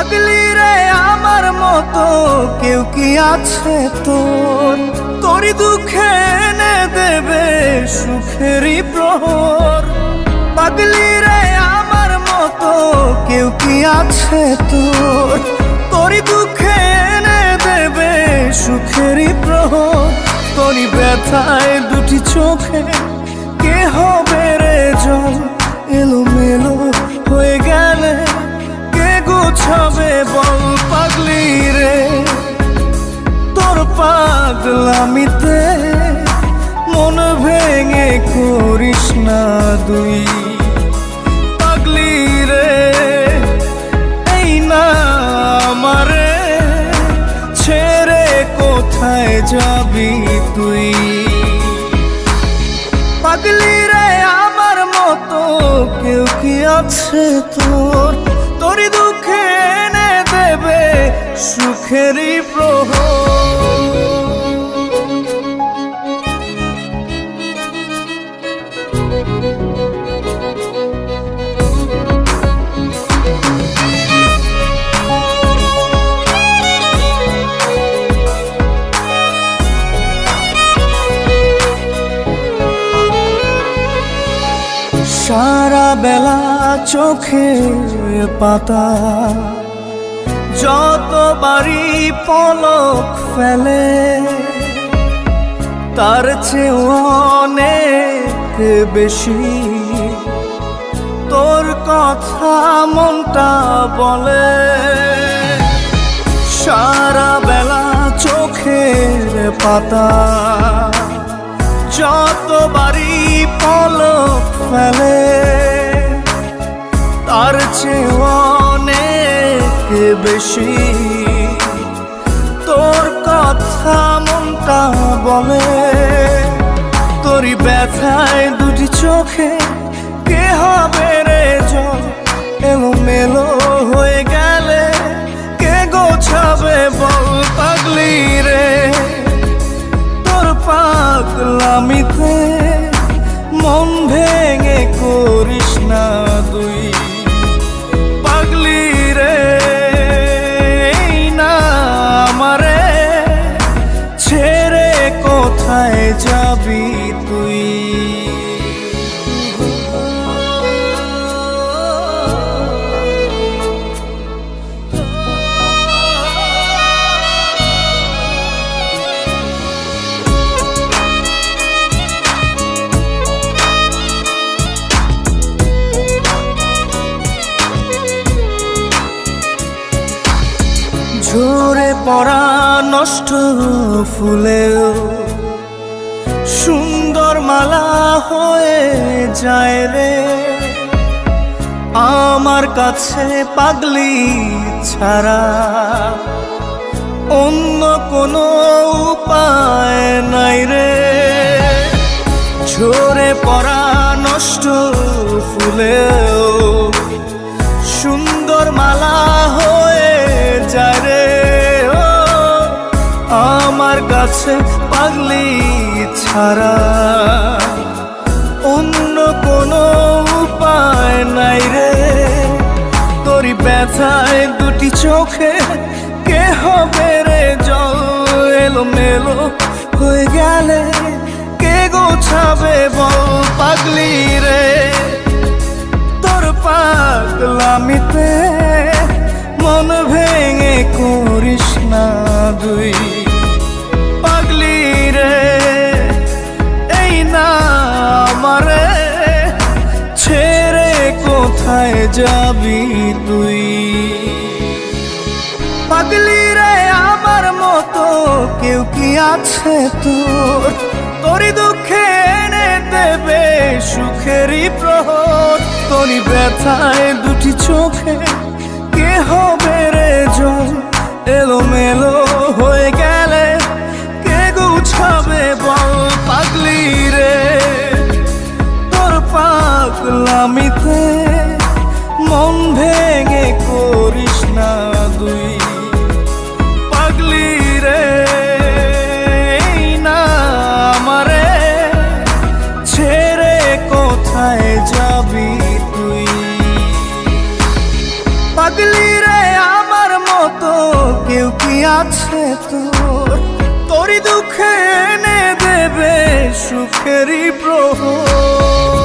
পাগলি রে আমার মতো কেউ কি আছে তোর? তোরই দুঃখে এনে দেবে সুখেরই প্রহর। পাগলি রে আমার মতো কেউ কি আছে তোর? তোরই দুঃখে এনে দেবে সুখেরই প্রহর। তোরই ব্যথায় দুটি চোখে কে হবে রে জল? এলোমেলো হয়ে গেলে কে গোছাবে বল? পাগলি রে তোর পাগলামিতে মন ভেঙে করিস না দুই। পাগলি রে এই না আমারে ছেড়ে কোথায় যাবি তুই? পাগলি রে আমার মতো কেউ কি আছে তোর? তোরই দুঃখে এনে দেবে সুখেরই প্রহর। সারা বেলা চোখে পাতা যতবারই পলক ফেলে, তার চেয়ে অনেক বেশি তোর কথা মনটা বলে। সারা বেলা চোখের পাতা যতবারই পলক ফেলে, তার চেয়ে অনেক বেশি তোর কথা মনটা বলে। তোরই ব্যথায় দুটি চোখে কে হবে রে জল? এলোমেলো হয়ে গেলে কে গোছাবে বল? পাগলি রে তোর পাগলামিতে মন ভেঙে করিস না দুই। পাগলি রে এই না আমারে ছেড়ে কোথায় যাবি তুই? ঝরে পড়া নষ্ট ফুলেও সুন্দর মালা হয়ে যায় রে আমার কাছে। পাগলি ছাড়া অন্য কোনো উপায় নাই রে। ঝরে পড়া নষ্ট ফুলেও সুন্দর মালা হয়ে যায় রে আমার কাছে। পাগলি ছাড়া অন্য কোনো উপায় নাই রে। তোরই ব্যথায় দুটি চোখে কে হবে রে জল? এলোমেলো হয়ে গেলে কে গোছাবে বল? পাগলি রে তোর পাগলামিতে মন ভেঙে করিস না দুই। পাগলি রে এই না আমারে ছেড়ে কোথায় যাবি তুই? পাগলি রে আমার মতো কেউ কি আছে তোর? তোরই দুঃখে এনে দেবে সুখেরই প্রহর। তোরই ব্যথায় দুটি চোখে কে হবে রে জল? এলোমেলো হয়ে গেলে কে গুছাবে বল? পাগলি রে তোর পাগলামিতে মন ভেঙে করিস না দুই। পাগলি রে এই না আমারে ছেড়ে কোথায় যাবি তুই? পাগলি রে আমার আছে তোর, তোরই দুঃখে এনে দেবে সুখেরই প্রহর।